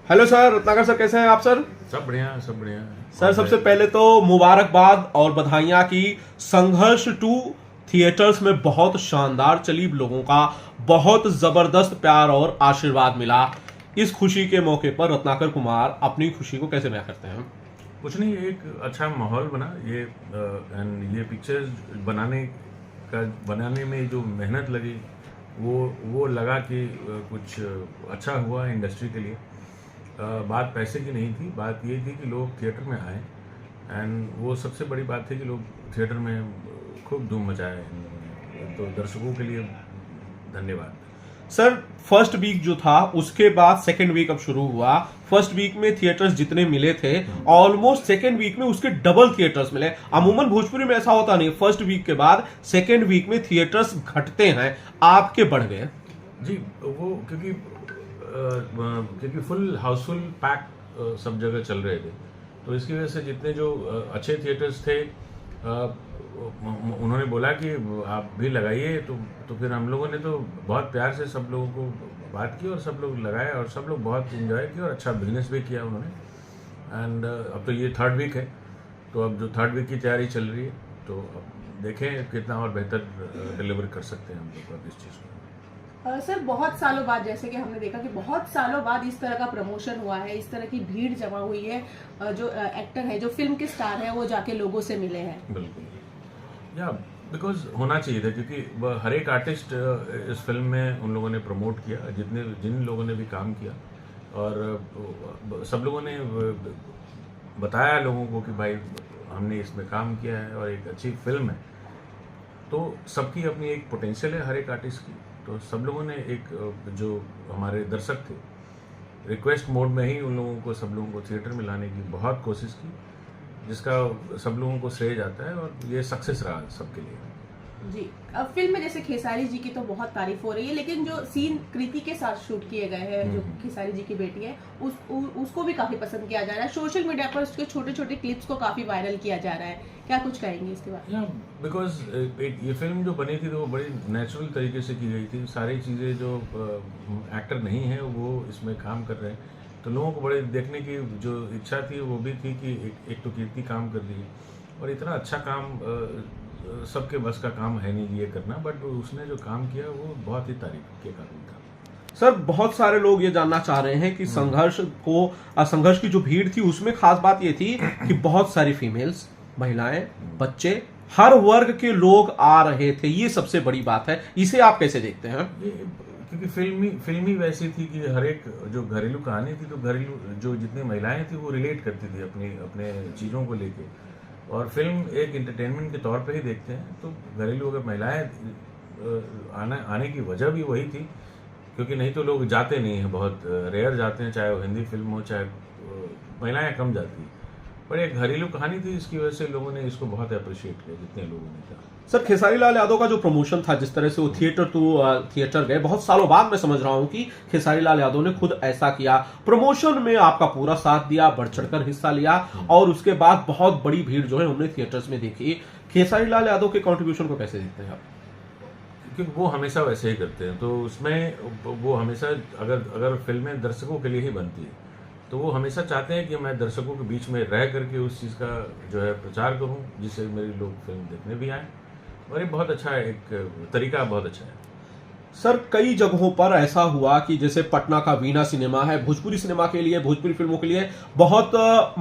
Hello sir, Ratnakar sir, कैसे हैं आप सर? सब बढ़िया, सब बढ़िया। सर सबसे पहले तो मुबारकबाद और बधाइयां कि संघर्ष 2 थिएटर्स में बहुत शानदार चली, लोगों का बहुत जबरदस्त प्यार और आशीर्वाद मिला। इस खुशी के मौके पर रत्नाकर कुमार अपनी खुशी को कैसे बयां करते हैं? कुछ नहीं, एक अच्छा माहौल बना ये पिक्चर बनाने में जो मेहनत लगी वो लगा कि कुछ अच्छा हुआ इंडस्ट्री के लिए। बात पैसे की नहीं थी, बात ये थी कि लोग थिएटर में आए एंड वो सबसे बड़ी बात थी कि लोग थिएटर में खूब धूम मचाए। तो दर्शकों के लिए धन्यवाद। सर फर्स्ट वीक जो था उसके बाद सेकेंड वीक अब शुरू हुआ। फर्स्ट वीक में थिएटर्स जितने मिले थे ऑलमोस्ट सेकेंड वीक में उसके डबल थिएटर्स मिले। अमूमन भोजपुरी में ऐसा होता नहीं, फर्स्ट वीक के बाद सेकेंड वीक में थिएटर्स घटते हैं, आपके बढ़ गए जी। वो क्योंकि फुल हाउसफुल पैक सब जगह चल रहे थे, तो इसकी वजह से जितने जो अच्छे थिएटर्स थे उन्होंने बोला कि आप भी लगाइए। तो फिर हम लोगों ने तो बहुत प्यार से सब लोगों को बात की और सब लोग लगाए और सब लोग बहुत इन्जॉय किया और अच्छा बिजनेस भी किया उन्होंने। एंड अब तो ये थर्ड वीक है, तो अब जो थर्ड वीक की तैयारी चल रही है, तो अब देखें कितना और बेहतर डिलीवर कर सकते हैं हम लोग इस चीज़ को। सर बहुत सालों बाद, जैसे कि हमने देखा कि बहुत सालों बाद इस तरह का प्रमोशन हुआ है, इस तरह की भीड़ जमा हुई है, जो एक्टर है, जो फिल्म के स्टार है, वो जाके लोगों से मिले हैं। बिल्कुल, या बिकॉज होना चाहिए था, क्योंकि हर एक आर्टिस्ट इस फिल्म में उन लोगों ने प्रमोट किया, जिन लोगों ने भी काम किया, और सब लोगों ने बताया लोगों को कि भाई हमने इसमें काम किया है और एक अच्छी फिल्म है। तो सबकी अपनी एक पोटेंशियल है हर एक आर्टिस्ट की। तो सब लोगों ने एक जो हमारे दर्शक थे, रिक्वेस्ट मोड में ही उन लोगों को, सब लोगों को थिएटर में लाने की बहुत कोशिश की, जिसका सब लोगों को श्रेय जाता है और ये सक्सेस रहा सबके लिए। जी, अब फिल्म में जैसे खेसारी जी की तो बहुत तारीफ हो रही है, लेकिन जो सीन कृति के साथ शूट किए गए हैं, जो खेसारी जी की बेटी है, उसको भी काफी पसंद किया जा रहा है। सोशल मीडिया पर उसके छोटे छोटे क्लिप्स को काफी वायरल किया जा रहा है, क्या कुछ कहेंगे इसके बारे में? बिकॉज ये फिल्म जो बनी थी तो वो बड़ी नेचुरल तरीके से की गई थी। सारी चीज़ें जो एक्टर नहीं है वो इसमें काम कर रहे हैं, तो लोगों को बड़े देखने की जो इच्छा थी वो भी थी कि एक तो कीर्ति काम कर रही है, और इतना अच्छा काम सबके बस का काम है नहीं ये करना, बट उसने जो काम किया वो बहुत ही तारीफ के काबिल था। सर बहुत सारे लोग ये जानना चाह रहे हैं कि संघर्ष की जो भीड़ थी उसमें खास बात ये थी कि बहुत सारी फीमेल्स, महिलाएं, बच्चे, हर वर्ग के लोग आ रहे थे, ये सबसे बड़ी बात है। इसे आप कैसे देखते हैं? क्योंकि फिल्मी वैसी थी कि हर एक जो घरेलू कहानी थी, तो घरेलू जो जितनी महिलाएं थी वो रिलेट करती थी अपने चीज़ों को लेके, और फिल्म एक इंटरटेनमेंट के तौर पे ही देखते हैं। तो घरेलू अगर महिलाएं आने की वजह भी वही थी, क्योंकि नहीं तो लोग जाते नहीं हैं, बहुत रेयर जाते हैं, चाहे वो हिंदी फिल्म हो चाहे महिलाएं कम जाती हैं। पर एक घरेलू कहानी थी, इसकी वजह से लोगों ने इसको बहुत अप्रिशिएट किया, जितने लोगों ने कहा। सर खेसारी लाल यादव का जो प्रमोशन था, जिस तरह से वो थिएटर गए, बहुत सालों बाद मैं समझ रहा हूं कि खेसारी लाल यादव ने खुद ऐसा किया, प्रमोशन में आपका पूरा साथ दिया, बढ़ चढ़कर हिस्सा लिया, और उसके बाद बहुत बड़ी भीड़ जो है हमने थिएटर्स में देखी। खेसारी लाल यादव के कंट्रीब्यूशन को कैसे देखते हैं आप? क्योंकि वो हमेशा वैसे ही करते हैं, तो उसमें वो हमेशा अगर फिल्में दर्शकों के लिए ही बनती है, तो वो हमेशा चाहते हैं कि मैं दर्शकों के बीच में रह करके उस चीज़ का जो है प्रचार करूं, जिससे मेरे लोग फिल्म देखने भी आए, और ये बहुत अच्छा है, एक तरीका बहुत अच्छा है। सर कई जगहों पर ऐसा हुआ कि जैसे पटना का वीणा सिनेमा है, भोजपुरी सिनेमा के लिए, भोजपुरी फिल्मों के लिए बहुत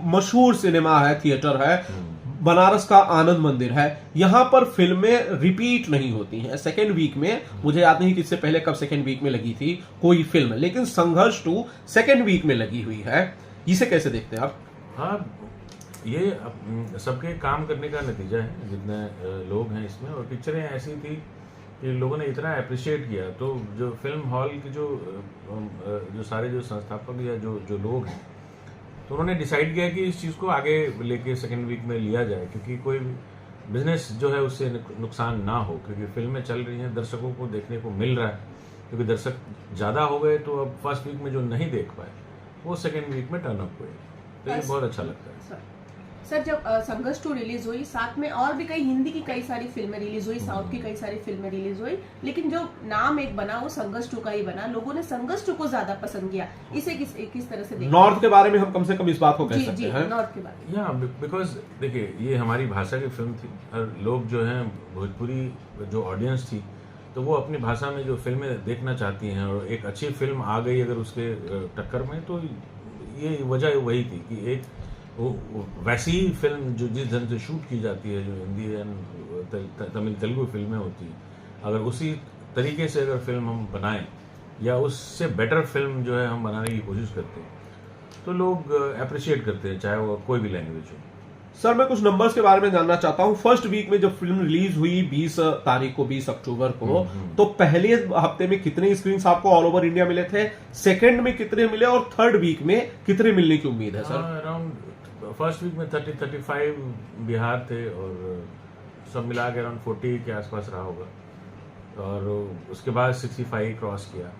मशहूर सिनेमा है, थिएटर है। बनारस का आनंद मंदिर है, यहां पर फिल्में रिपीट नहीं होती हैं। सेकेंड वीक में, मुझे याद नहीं कि इससे पहले कब सेकेंड वीक में लगी थी कोई फिल्म, लेकिन संघर्ष 2 सेकेंड वीक में लगी हुई है, इसे कैसे देखते हैं आप? हाँ, ये सबके काम करने का नतीजा है, जितने लोग हैं इसमें, और पिक्चरें ऐसी थी कि लोगों ने इतना अप्रिशिएट किया, तो जो फिल्म हॉल की जो सारे जो संस्थापक या जो लोग हैं, तो उन्होंने डिसाइड किया कि इस चीज़ को आगे लेके सेकेंड वीक में लिया जाए, क्योंकि कोई बिजनेस जो है उससे नुकसान ना हो, क्योंकि फिल्में चल रही हैं, दर्शकों को देखने को मिल रहा है, क्योंकि दर्शक ज़्यादा हो गए, तो अब फर्स्ट वीक में जो नहीं देख पाए वो सेकेंड वीक में टर्न अप हुए, तो ये बहुत अच्छा लगता है। सर जब संघर्ष 2 रिलीज हुई, साथ में और भी कई हिंदी की कई सारी फिल्में रिलीज हुई, साउथ की कई सारी फिल्में रिलीज हुई, लेकिन जो नाम एक बना वो संघर्ष 2 का ही बना। लोगों ने संघर्ष 2 को ज्यादा पसंद किया। इसे किस तरह से देखते नॉर्थ के बारे में हम कम से कम इस बात को कह जी सकते जी हैं। नॉर्थ के बारे में। या बिकॉज देखिए ये हमारी भाषा की फिल्म थी और लोग जो हैं भोजपुरी जो ऑडियंस थी तो वो अपनी भाषा में जो फिल्में देखना चाहती हैं और एक अच्छी फिल्म आ गई अगर उसके टक्कर में, तो ये वजह वही थी कि एक वैसी ही फिल्म जो जिस ढंग से शूट की जाती है, जो हिंदी एंड तमिल तेलुगु फिल्में होती हैं, अगर उसी तरीके से अगर फिल्म हम बनाएं या उससे बेटर फिल्म जो है हम बनाने की कोशिश करते हैं तो लोग अप्रिशिएट करते हैं, चाहे वो कोई भी लैंग्वेज हो। सर मैं कुछ नंबर्स के बारे में जानना चाहता हूं। फर्स्ट वीक में जब फिल्म रिलीज हुई 20 तारीख को, 20 अक्टूबर को, तो पहले हफ्ते में कितने स्क्रीन आपको ऑल ओवर इंडिया मिले थे, सेकंड में कितने मिले और थर्ड वीक में कितने मिलने की उम्मीद है सर? अराउंड फर्स्ट वीक में 30-35 बिहार थे और सब मिला के अराउंड 40 के आसपास रहा होगा और उसके बाद 65 क्रॉस किया।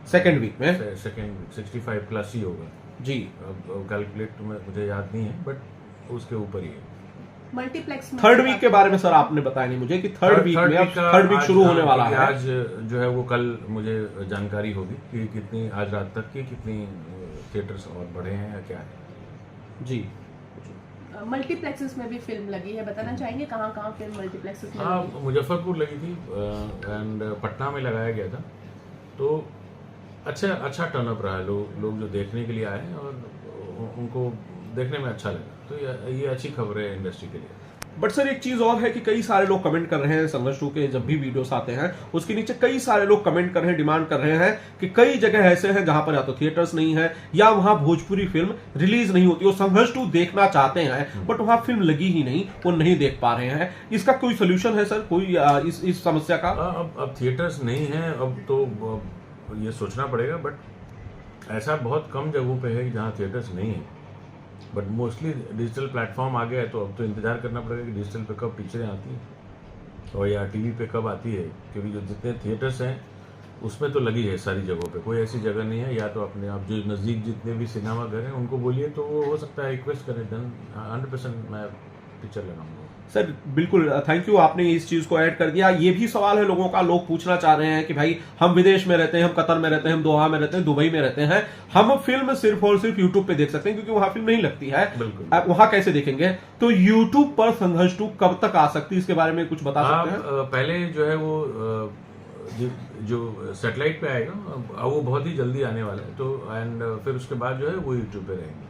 सेकंड वीक में सेकंड 65 प्लस ही होगा जी। अब कैलकुलेट में मुझे याद नहीं है बट उसके ऊपर ही है। मल्टीप्लेक्स में थर्ड वीक के बारे में सर आपने बताया नहीं मुझे कि थर्ड वीक में, अब थर्ड वीक शुरू होने वाला है। आज जो है वो कल मुझे जानकारी होगी कि कितनी आज रात तक की कितनी थिएटर्स और बढ़े हैं या क्या है जी। मल्टीप्लेक्सेस में भी फिल्म लगी है, बताना चाहेंगे कहाँ कहाँ फिल्म मल्टीप्लेक्सेस में हाँ, लगी? मुजफ्फरपुर लगी थी एंड पटना में लगाया गया था, तो अच्छा टर्नअप रहा है। लोग जो देखने के लिए आए हैं और उनको देखने में अच्छा लगा, तो ये अच्छी खबर है इंडस्ट्री के लिए। बट सर एक चीज और है कि कई सारे लोग कमेंट कर रहे हैं संघर्ष 2 के जब भी वीडियोस आते हैं उसके नीचे कई सारे लोग कमेंट कर रहे हैं, डिमांड कर रहे हैं कि कई जगह ऐसे हैं जहां पर या तो थिएटर्स नहीं है या वहां भोजपुरी फिल्म रिलीज नहीं होती। वो संघर्ष 2 देखना चाहते हैं बट वहां फिल्म लगी ही नहीं, वो नहीं देख पा रहे हैं। इसका कोई सोल्यूशन है सर, कोई इस समस्या का? अब थिएटर्स नहीं है, अब तो ये सोचना पड़ेगा, बट ऐसा बहुत कम जगहों पे है जहाँ थिएटर्स नहीं है, बट मोस्टली डिजिटल प्लेटफॉर्म आ गया है, तो अब तो इंतजार करना पड़ेगा कि डिजिटल पे कब पिक्चरें आती हैं और या टीवी पे कब आती है, क्योंकि जो जितने थिएटर्स हैं उसमें तो लगी है सारी जगहों पे, कोई ऐसी जगह नहीं है। या तो अपने आप जो नज़दीक जितने भी सिनेमा घर हैं उनको बोलिए तो वो हो सकता है रिक्वेस्ट करें, 100% मैं पिक्चर लगाऊंगा। सर बिल्कुल थैंक यू, आपने इस चीज को ऐड कर दिया। ये भी सवाल है लोगों का, लोग पूछना चाह रहे हैं कि भाई हम विदेश में रहते हैं, हम कतर में रहते हैं, हम दोहा में रहते हैं, दुबई में रहते हैं, हम फिल्म सिर्फ और सिर्फ यूट्यूब पे देख सकते हैं क्योंकि वहां फिल्म नहीं लगती है, बिल्कुल वहां कैसे देखेंगे? तो यूट्यूब पर संघर्ष 2 कब तक आ सकती है, इसके बारे में कुछ बता सकते हैं? पहले जो है वो जो सैटेलाइट पे आएगा, अब वो बहुत ही जल्दी आने वाला है, तो एंड फिर उसके बाद जो है वो यूट्यूब पे रहेंगे।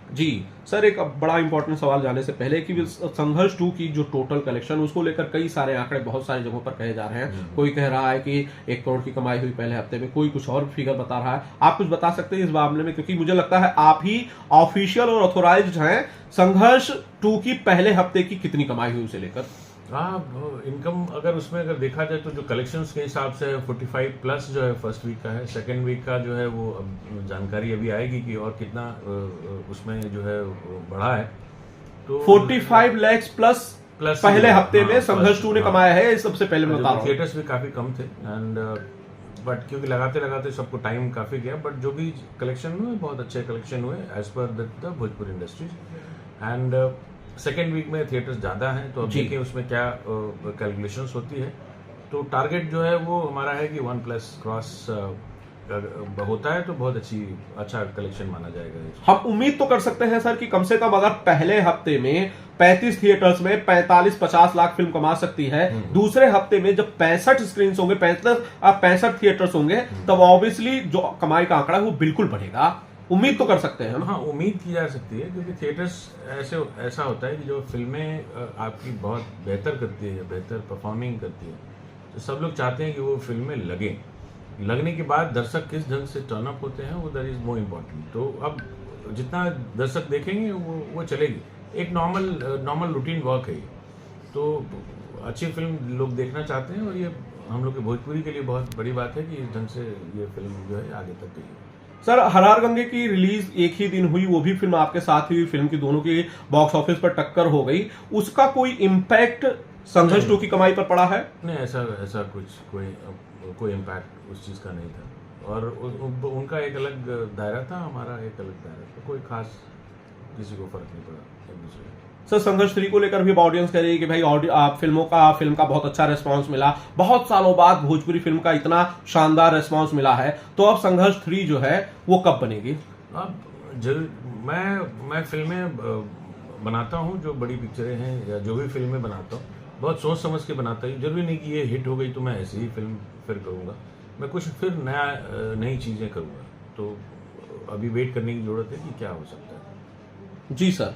जी सर, एक बड़ा इंपॉर्टेंट सवाल जाने से पहले कि संघर्ष 2 की जो टोटल कलेक्शन उसको लेकर कई सारे आंकड़े बहुत सारी जगहों पर कहे जा रहे हैं। कोई कह रहा है कि 1 करोड़ की कमाई हुई पहले हफ्ते में, कोई कुछ और फिगर बता रहा है। आप कुछ बता सकते हैं इस मामले में, क्योंकि मुझे लगता है आप ही ऑफिशियल और ऑथोराइज्ड हैं। संघर्ष 2 की पहले हफ्ते की कितनी कमाई हुई उसे लेकर? हाँ, इनकम अगर उसमें अगर देखा जाए तो जो कलेक्शंस के हिसाब से 45 प्लस जो है फर्स्ट वीक का है, सेकंड वीक का जो है वो अब जानकारी अभी आएगी कि और कितना उसमें जो है बढ़ा है। तो 45 लाख प्लस पहले हफ्ते में संघर्ष 2 ने कमाया है, सबसे पहले मैं बता रहा हूं। थिएटर्स भी काफी कम थे एंड बट क्योंकि लगाते सबको टाइम काफी गया, बट जो भी कलेक्शन हुए बहुत अच्छे कलेक्शन हुए as per the Bhojpuri industries. And second week में थिएटर्स ज़्यादा हैं, तो अब देखिए उसमें क्या कैलकुलेशंस होती है। तो टारगेट जो है वो हमारा है कि 1+ क्रॉस होता है तो बहुत अच्छा कलेक्शन माना जाएगा। हम उम्मीद तो कर सकते हैं सर कि कम से कम अगर पहले हफ्ते में 35 थिएटर्स में 45-50 लाख फिल्म कमा सकती है, दूसरे हफ्ते में जब 65 स्क्रीन होंगे, 65 थिएटर्स होंगे, तब ऑब्वियसली जो कमाई का आंकड़ा है वो बिल्कुल बढ़ेगा। उम्मीद तो कर सकते हैं हम। हाँ, उम्मीद की जा सकती है, क्योंकि थिएटर्स ऐसा होता है कि जो फिल्में आपकी बहुत बेहतर करती है, बेहतर परफॉर्मिंग करती है, तो सब लोग चाहते हैं कि वो फिल्में लगने के बाद दर्शक किस ढंग से टर्न अप होते हैं वो दैट इज मोर इम्पोर्टेंट। तो अब जितना दर्शक देखेंगे वो चलेगी, एक नॉर्मल रूटीन वर्क है ये। तो अच्छी फिल्म लोग देखना चाहते हैं और ये हम लोग के भोजपुरी के लिए बहुत बड़ी बात है कि इस ढंग से ये फिल्म जो है आगे तक गई है। सर हरार गंगे की रिलीज एक ही दिन हुई, वो भी फिल्म आपके साथ हुई, फिल्म की दोनों की बॉक्स ऑफिस पर टक्कर हो गई, उसका कोई इम्पैक्ट संघर्ष 2 की कमाई पर पड़ा है? नहीं, ऐसा कोई इम्पैक्ट उस चीज़ का नहीं था, और उनका एक अलग दायरा था, हमारा एक अलग दायरा था, कोई खास किसी को फर्क नहीं पड़ा एक दूसरे का। सर संघर्ष 3 को लेकर भी ऑडियंस कह रही है कि भाई फिल्म का बहुत अच्छा रिस्पांस मिला, बहुत सालों बाद भोजपुरी फिल्म का इतना शानदार रिस्पांस मिला है, तो अब संघर्ष 3 जो है वो कब बनेगी? अब मैं फिल्में बनाता हूँ, जो बड़ी पिक्चरें हैं या जो भी फिल्में बनाता हूँ बहुत सोच समझ के बनाता हूँ। जरूरी नहीं कि ये हिट हो गई तो मैं ऐसी ही फिल्म फिर करूँगा, मैं कुछ फिर नई चीज़ें करूँगा। तो अभी वेट करने की ज़रूरत है कि क्या हो सकता है। जी सर।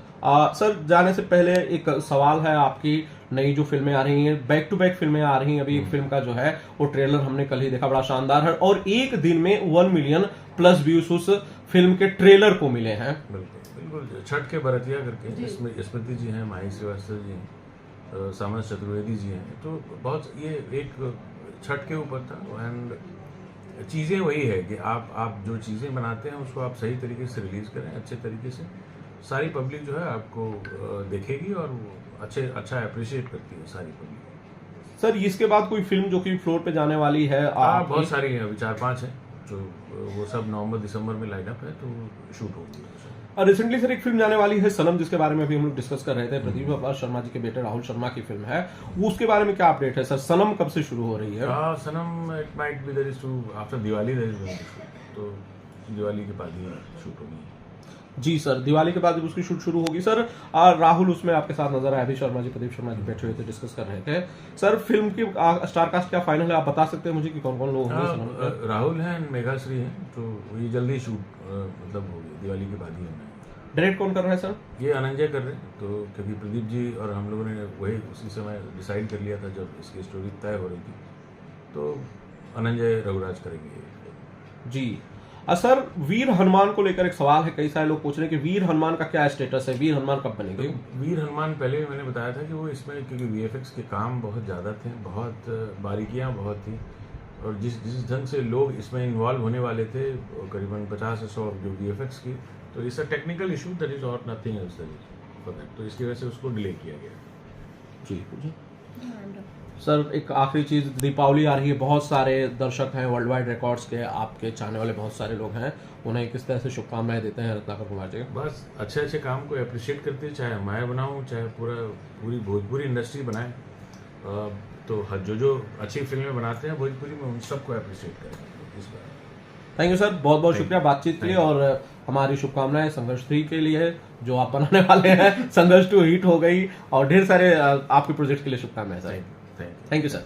सर जाने से पहले एक सवाल है, आपकी नई जो फिल्में आ रही हैं, बैक टू बैक फिल्में आ रही हैं, अभी एक फिल्म का जो है वो ट्रेलर हमने कल ही देखा, बड़ा शानदार है, और एक दिन में 1 मिलियन प्लस व्यूज उस फिल्म के ट्रेलर को मिले हैं। बिल्कुल बिल्कुल। छठ के भरतिया करके इसमें स्मृति जी हैं, माही श्रीवास्तव जी हैं, सामस चतुर्वेदी जी हैं, तो बहुत ये एक छठ के ऊपर था। एंड चीज़ें वही है कि आप जो चीज़ें बनाते हैं उसको आप सही तरीके से रिलीज़ करें, अच्छे तरीके से, सारी पब्लिक जो है आपको देखेगी और वो अच्छा अप्रिशिएट करती है सारी पब्लिक। सर इसके बाद कोई फिल्म जो कि फ्लोर पे जाने वाली है? बहुत सारी हैं, अभी 4-5 हैं जो वो सब नवंबर दिसंबर में लाइनअप है, तो शूट होगी। और रिसेंटली सर एक फिल्म जाने वाली है सनम, जिसके बारे में अभी हम लोग डिस्कस कर रहे थे, प्रदीप शर्मा जी के बेटे राहुल शर्मा की फिल्म है, वो उसके बारे में क्या अपडेट है सर? सनम कब से शुरू हो रही है? Sanam it might be there is two after Diwali, there is तो दिवाली के बाद ही शूट होगी। जी सर, दिवाली के बाद उसकी शूट शुरू होगी। सर राहुल उसमें आपके साथ नजर आए, अभी शर्मा जी, प्रदीप शर्मा जी बैठे हुए थे, डिस्कस कर रहे थे। सर फिल्म की स्टार कास्ट क्या फाइनल है, आप बता सकते हैं मुझे कि कौन कौन लोग होंगे? राहुल हैं, मेघाश्री हैं, तो ये जल्दी शूट मतलब होगी, दिवाली के बाद ही होना है। डायरेक्ट कौन कर रहा है सर? ये अनंजय कर रहे हैं, तो क्योंकि प्रदीप जी और हम लोगों ने वही उसी समय डिसाइड कर लिया था जब इसकी स्टोरी तय हो रही थी, तो अनंजय रघुराज करेंगे। जी सर, वीर हनुमान को लेकर एक सवाल है, कई सारे लोग पूछ रहे हैं कि वीर हनुमान का क्या स्टेटस है, वीर हनुमान कब बनेगी? तो वीर हनुमान पहले मैंने बताया था कि वो इसमें क्योंकि वीएफएक्स के काम बहुत ज़्यादा थे, बहुत बारीकियाँ बहुत थी, और जिस ढंग से लोग इसमें इन्वॉल्व होने वाले थे, करीबन 50 से 100 जो वीएफएक्स की, तो it's a technical issue, that is और नथिंग एल्स फॉर दैट, तो इसकी वजह से उसको डिले किया गया। जी सर, एक आखिरी चीज, दीपावली आ रही है, बहुत सारे दर्शक हैं वर्ल्ड वाइड रिकॉर्ड्स के, आपके चाहने वाले बहुत सारे लोग हैं, उन्हें किस तरह से शुभकामनाएं देते हैं रत्नाकर कुमार जी? बस अच्छे काम को अप्रिशिएट करते हैं, चाहे मैं बनाऊं चाहे पूरी भोजपुरी इंडस्ट्री बनाए, तो जो अच्छी फिल्में बनाते हैं भोजपुरी में, उन सबको अप्रिशिएट करें इस बार। थैंक यू सर, बहुत बहुत शुक्रिया बातचीत के लिए, और हमारी शुभकामनाएं संघर्ष 3 के लिए जो आप बनाने वाले हैं। संघर्ष 2 हिट हो गई, और ढेर सारे आपके प्रोजेक्ट के लिए शुभकामनाएं सर। Thank you sir.